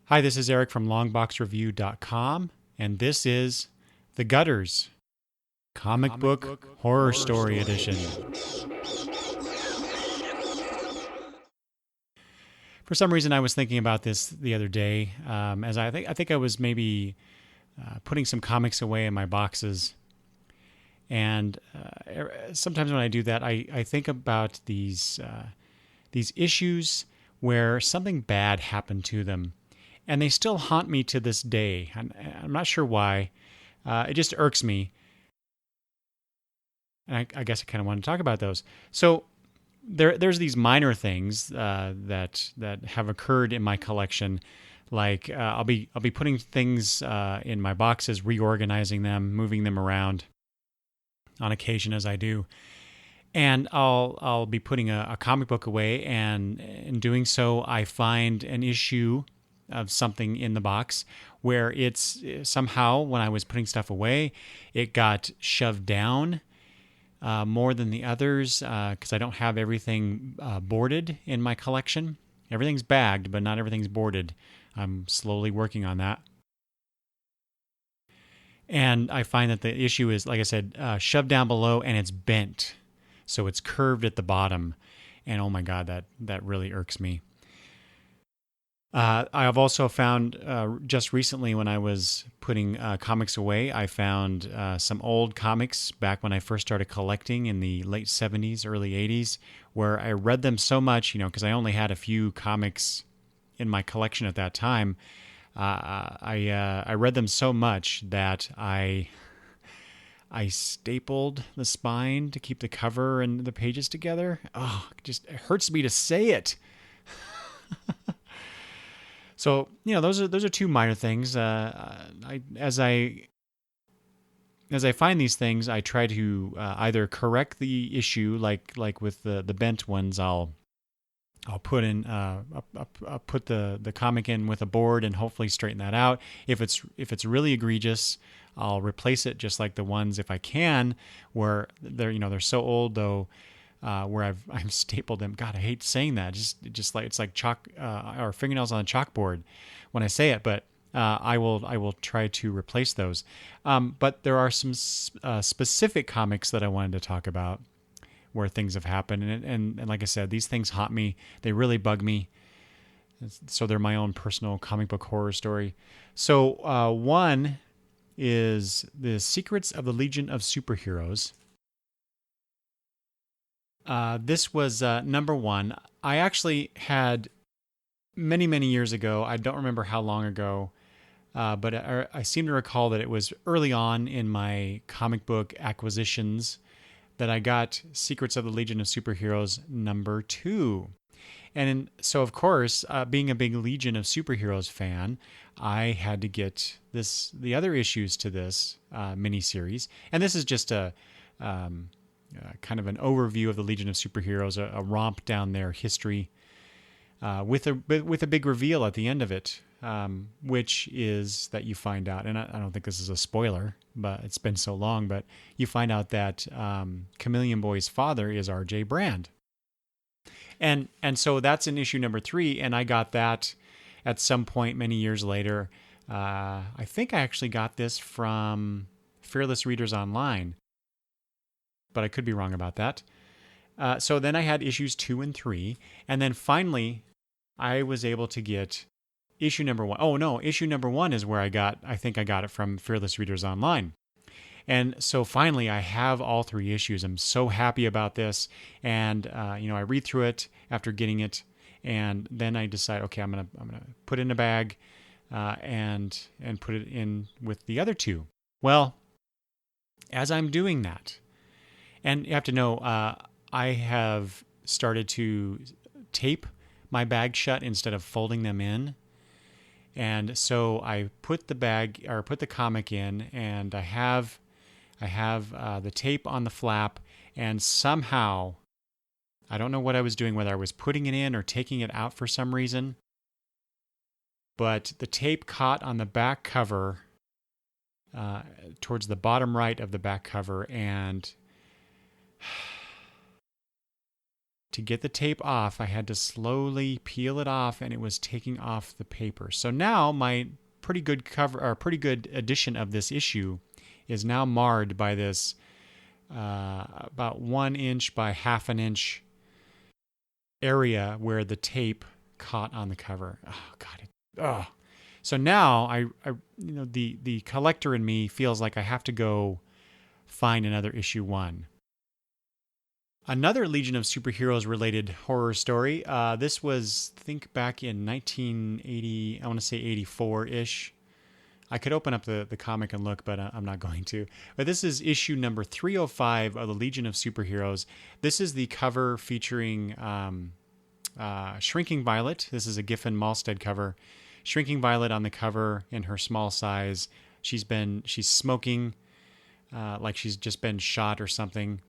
Hi, this is Eric from longboxreview.com, and this is The Gutters, Comic Book Horror Story Edition. For some reason, I was thinking about this the other day, as I think I was maybe putting some comics away in my boxes, and sometimes when I do that, I think about these issues where something bad happened to them. And they still haunt me to this day. I'm not sure why. It just irks me. And I guess I kind of want to talk about those. So there's these minor things that have occurred in my collection. Like I'll be putting things in my boxes, reorganizing them, moving them around on occasion as I do. And I'll be putting a comic book away, and in doing so, I find an issue of something in the box where it's somehow, when I was putting stuff away, it got shoved down more than the others because I don't have everything boarded in my collection. Everything's bagged, but not everything's boarded. I'm slowly working on that. And I find that the issue is, like I said, shoved down below, and it's bent. So it's curved at the bottom. And oh my God, that really irks me. I have also found just recently, when I was putting comics away, I found some old comics back when I first started collecting in the late 70s, early 80s, where I read them so much, because I only had a few comics in my collection at that time. I read them so much that I stapled the spine to keep the cover and the pages together. Oh, it hurts me to say it. So, those are two minor things. As I find these things, I try to either correct the issue, like with the bent ones. I'll put in put the comic in with a board and hopefully straighten that out. If it's really egregious, I'll replace it, just like the ones, if I can, where they're so old though. Where I've stapled them. God, I hate saying that. Just like it's like chalk or fingernails on a chalkboard when I say it. But I will try to replace those. But there are some specific comics that I wanted to talk about where things have happened, and like I said, these things haunt me. They really bug me. So they're my own personal comic book horror story. So one is The Secrets of the Legion of Superheroes. This was number one. I actually had many, many years ago, I don't remember how long ago, but I seem to recall that it was early on in my comic book acquisitions that I got Secrets of the Legion of Superheroes number 2. And so, of course, being a big Legion of Superheroes fan, I had to get the other issues to this miniseries. And this is just a kind of an overview of the Legion of Superheroes, a romp down their history, with a big reveal at the end of it, which is that you find out, and I don't think this is a spoiler, but it's been so long, but you find out that Chameleon Boy's father is R.J. Brand. And so that's in issue number 3, and I got that at some point many years later. I think I actually got this from Fearless Readers Online, but I could be wrong about that. So then I had issues 2 and 3, and then finally I was able to get issue number 1. Oh no, issue number 1 is where I think I got it from Fearless Readers Online. And so finally I have all 3 issues. I'm so happy about this. And I read through it after getting it, and then I decide, okay, I'm gonna put it in a bag and put it in with the other 2. Well, as I'm doing that, and you have to know, I have started to tape my bag shut instead of folding them in. And so I put the comic in, and I have the tape on the flap, and somehow, I don't know what I was doing, whether I was putting it in or taking it out for some reason, but the tape caught on the back cover, towards the bottom right of the back cover, and to get the tape off, I had to slowly peel it off, and it was taking off the paper. So now my pretty good cover, or pretty good edition of this issue, is now marred by this about 1 inch by half an inch area where the tape caught on the cover. Oh God! So now the collector in me feels like I have to go find another issue 1. Another Legion of Superheroes related horror story. This was, I think, back in 1980. I want to say 84-ish. I could open up the comic and look, but I'm not going to. But this is issue number 305 of the Legion of Superheroes. This is the cover featuring Shrinking Violet. This is a Giffen Malstead cover. Shrinking Violet on the cover in her small size. She's smoking like she's just been shot or something.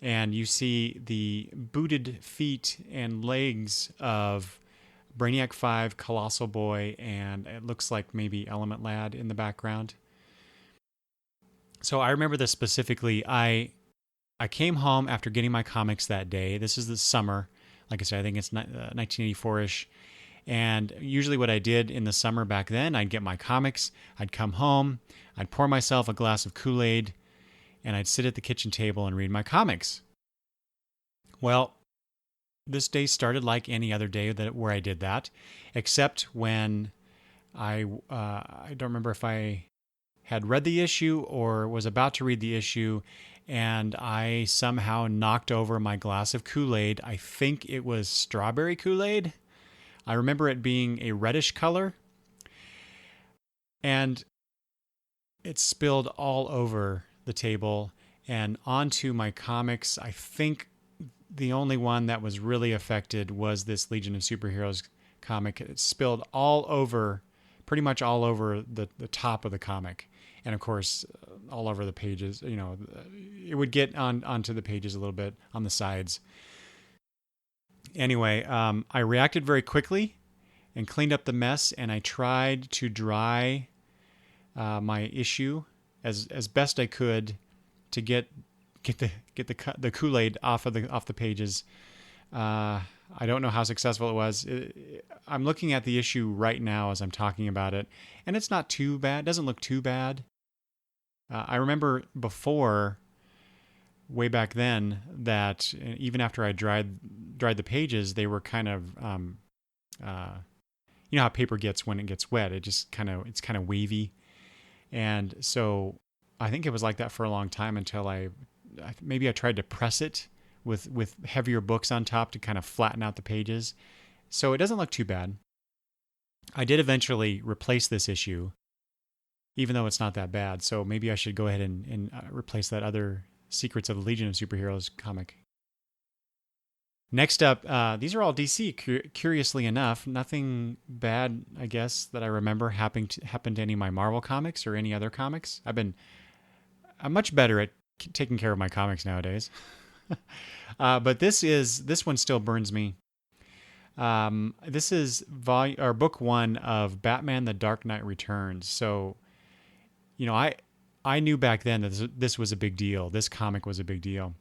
And you see the booted feet and legs of Brainiac 5, Colossal Boy, and it looks like maybe Element Lad in the background. So I remember this specifically. I came home after getting my comics that day. This is the summer. Like I said, I think it's 1984-ish. And usually what I did in the summer back then, I'd get my comics, I'd come home, I'd pour myself a glass of Kool-Aid, and I'd sit at the kitchen table and read my comics. Well, this day started like any other day where I did that, except when I don't remember if I had read the issue or was about to read the issue, and I somehow knocked over my glass of Kool-Aid. I think it was strawberry Kool-Aid. I remember it being a reddish color, and it spilled all over the table and onto my comics. I think the only one that was really affected was this Legion of Superheroes comic. It spilled pretty much all over the top of the comic. And of course, all over the pages. It would get onto the pages a little bit on the sides. Anyway, I reacted very quickly and cleaned up the mess, and I tried to dry my issue as best I could to get the Kool-Aid off the pages. I don't know how successful it was. I'm looking at the issue right now as I'm talking about it, and it's not too bad. It doesn't look too bad. I remember before, way back then, that even after I dried the pages, they were kind of, you know how paper gets when it gets wet. It's kind of wavy, and so I think it was like that for a long time until I tried to press it with heavier books on top to kind of flatten out the pages. So it doesn't look too bad. I did eventually replace this issue, even though it's not that bad. So maybe I should go ahead and replace that other Secrets of the Legion of Superheroes comic. Next up, these are all DC, curiously enough. Nothing bad, I guess, that I remember happened to any of my Marvel comics or any other comics. I'm much better at taking care of my comics nowadays. But this one still burns me. This is book 1 of Batman: The Dark Knight Returns. So, I knew back then that this was a big deal. This comic was a big deal.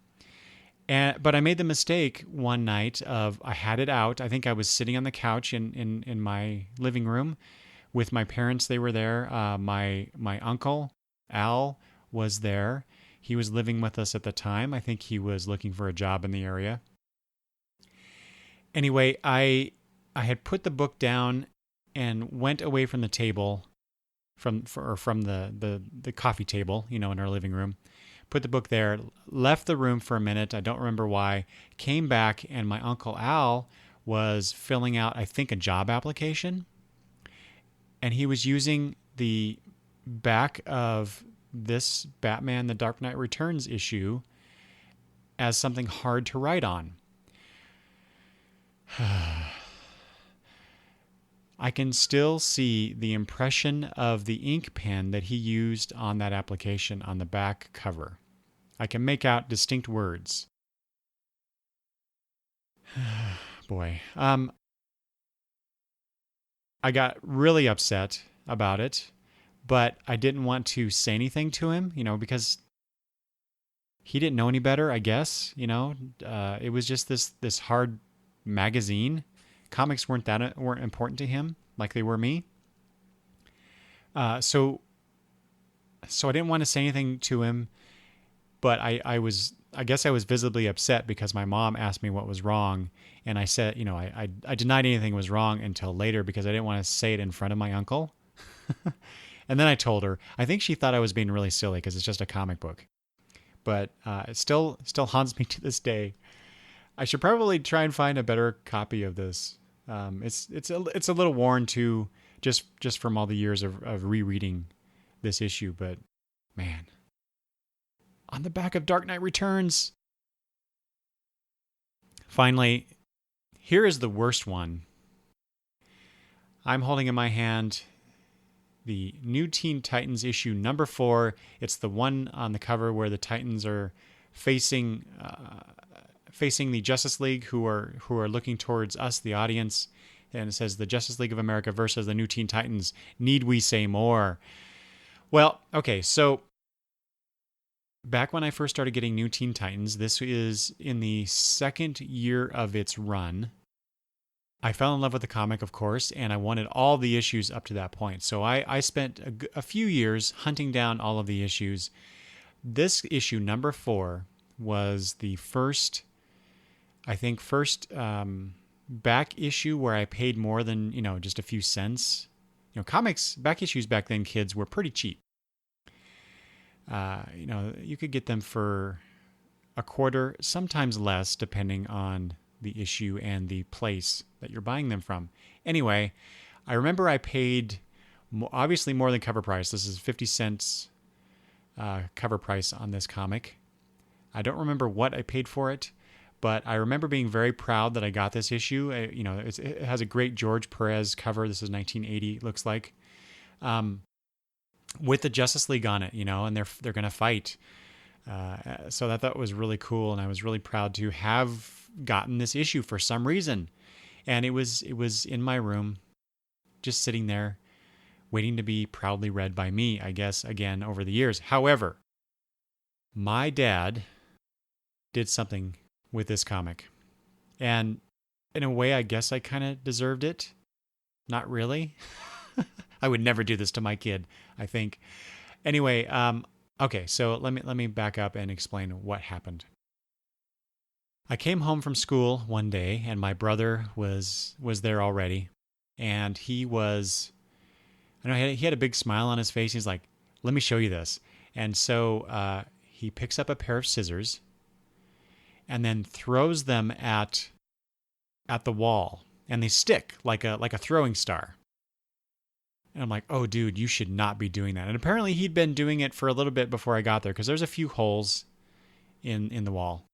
But I made the mistake one night of, I had it out. I think I was sitting on the couch in my living room with my parents. They were there. My uncle, Al, was there. He was living with us at the time. I think he was looking for a job in the area. Anyway, I had put the book down and went away from the table, from the coffee table, in our living room. Put the book there, left the room for a minute. I don't remember why. Came back, and my Uncle Al was filling out, I think, a job application. And he was using the back of this Batman: The Dark Knight Returns issue as something hard to write on. I can still see the impression of the ink pen that he used on that application on the back cover. I can make out distinct words. Boy. I got really upset about it, but I didn't want to say anything to him, because he didn't know any better, I guess. It was just this hard magazine. Comics weren't important to him like they were me. So I didn't want to say anything to him, but I guess I was visibly upset because my mom asked me what was wrong, and I said, I denied anything was wrong until later because I didn't want to say it in front of my uncle. And then I told her. I think she thought I was being really silly because it's just a comic book, but it still haunts me to this day. I should probably try and find a better copy of this. It's a little worn too, just from all the years of rereading this issue. But man, on the back of Dark Knight Returns. Finally, here is the worst one. I'm holding in my hand the New Teen Titans issue number 4. It's the one on the cover where the Titans are facing the Justice League, who are looking towards us, the audience, and it says the Justice League of America versus the New Teen Titans. Need we say more? Well, okay, so back when I first started getting New Teen Titans, this is in the second year of its run. I fell in love with the comic, of course, and I wanted all the issues up to that point. So I spent a few years hunting down all of the issues. This issue, number 4, was the first back issue where I paid more than, just a few cents. Comics, back issues back then, kids, were pretty cheap. You could get them for a quarter, sometimes less, depending on the issue and the place that you're buying them from. Anyway, I remember I paid obviously more than cover price. This is 50 cents cover price on this comic. I don't remember what I paid for it, but I remember being very proud that I got this issue. It has a great George Perez cover. This is 1980, it looks like, with the Justice League on it, and they're going to fight. So I thought it was really cool, and I was really proud to have gotten this issue for some reason. And it was in my room, just sitting there, waiting to be proudly read by me, I guess, again, over the years. However, my dad did something with this comic. And in a way, I guess I kind of deserved it. Not really. I would never do this to my kid, I think. Anyway, okay, so let me back up and explain what happened. I came home from school one day, and my brother was there already, and he had a big smile on his face. He's like, "Let me show you this." And so he picks up a pair of scissors, and then throws them at the wall, and they stick like a throwing star. And I'm like, "Oh, dude, you should not be doing that." And apparently he'd been doing it for a little bit before I got there, because there's a few holes in the wall.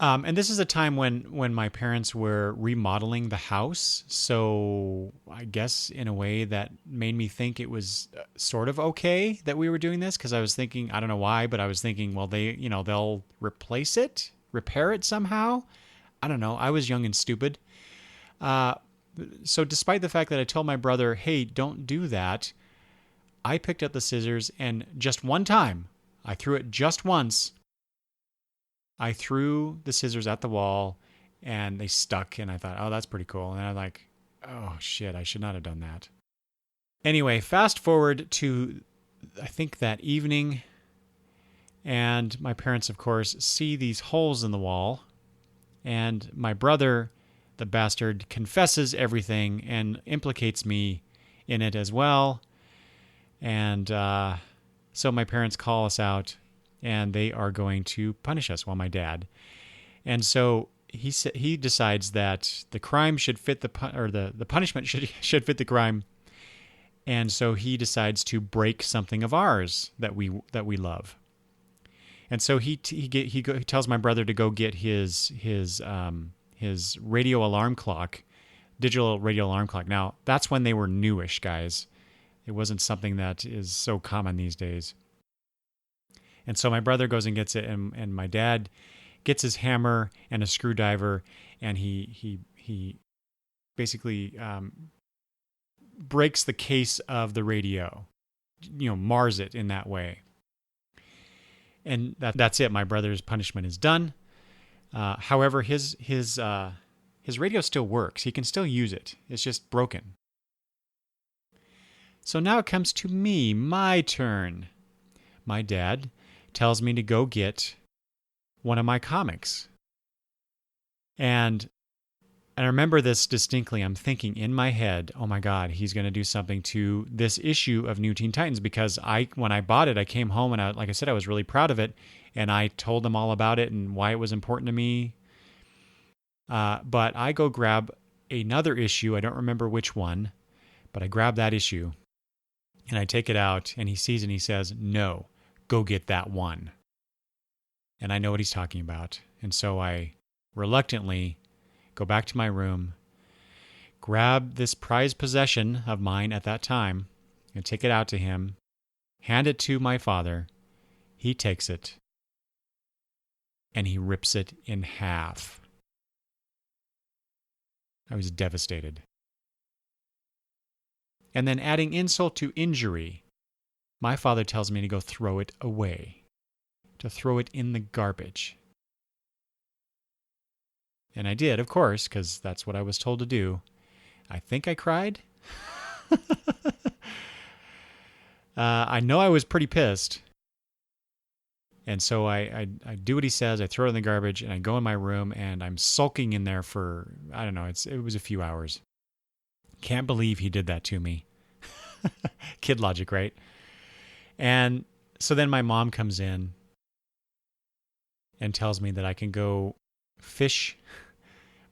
And this is a time when my parents were remodeling the house, so I guess in a way that made me think it was sort of okay that we were doing this, because I was thinking, I don't know why, but I was thinking, well, they'll replace it, repair it somehow. I don't know. I was young and stupid. So despite the fact that I told my brother, hey, don't do that, I picked up the scissors, and just one time, I threw it just once. I threw the scissors at the wall, and they stuck, and I thought, oh, that's pretty cool. And I'm like, oh, shit, I should not have done that. Anyway, fast forward to, I think, that evening, and my parents, of course, see these holes in the wall, and my brother, the bastard, confesses everything and implicates me in it as well. And so my parents call us out, and they are going to punish us, well, my dad. And so he decides that the crime should fit the punishment should fit the crime. And so he decides to break something of ours that we love. And so he tells my brother to go get his radio alarm clock, digital radio alarm clock. Now, that's when they were newish, guys. It wasn't something that is so common these days. And so my brother goes and gets it, and my dad gets his hammer and a screwdriver, and he basically breaks the case of the radio, mars it in that way. And that's it. My brother's punishment is done. However, his radio still works. He can still use it. It's just broken. So now it comes to me, my turn. My dad tells me to go get one of my comics. And I remember this distinctly. I'm thinking in my head, oh my God, he's going to do something to this issue of New Teen Titans, because when I bought it, I came home and like I said, I was really proud of it. And I told them all about it and why it was important to me. But I go grab another issue. I don't remember which one, but I grab that issue and I take it out, and he sees it and he says, no, go get that one. And I know what he's talking about. And so I reluctantly go back to my room, grab this prized possession of mine at that time, and take it out to him, hand it to my father. He takes it, and he rips it in half. I was devastated. And then adding insult to injury, my father tells me to go throw it away, to throw it in the garbage. And I did, of course, because that's what I was told to do. I think I cried. I know I was pretty pissed. And so I do what he says. I throw it in the garbage, and I go in my room, and I'm sulking in there for, I don't know, it was a few hours. Can't believe he did that to me. Kid logic, right? And so then my mom comes in and tells me that I can go fish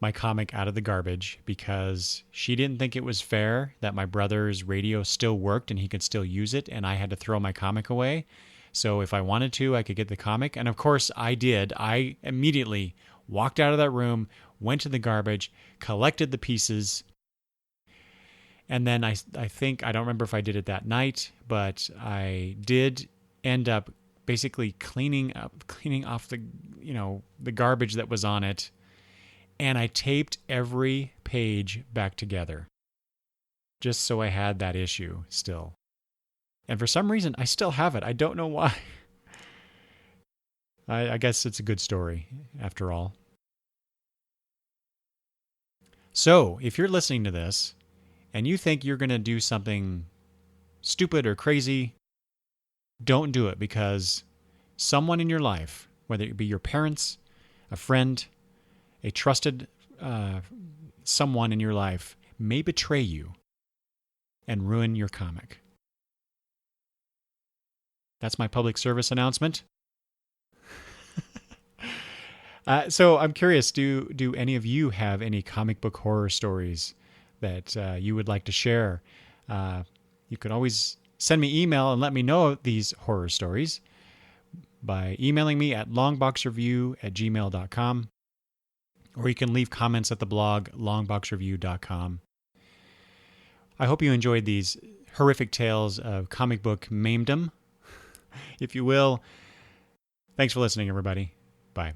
my comic out of the garbage, because she didn't think it was fair that my brother's radio still worked and he could still use it, and I had to throw my comic away. So if I wanted to, I could get the comic. And of course I did. I immediately walked out of that room, went to the garbage, collected the pieces. And then I think, I don't remember if I did it that night, but I did end up basically cleaning off the garbage that was on it. And I taped every page back together just so I had that issue still. And for some reason, I still have it. I don't know why. I guess it's a good story after all. So if you're listening to this and you think you're going to do something stupid or crazy, don't do it, because someone in your life, whether it be your parents, a friend, a trusted someone in your life, may betray you and ruin your comic. That's my public service announcement. So I'm curious, do any of you have any comic book horror stories that you would like to share? You can always send me email and let me know these horror stories by emailing me at longboxreview@gmail.com, or you can leave comments at the blog longboxreview.com. I hope you enjoyed these horrific tales of comic book mamedom, if you will. Thanks for listening, everybody. Bye.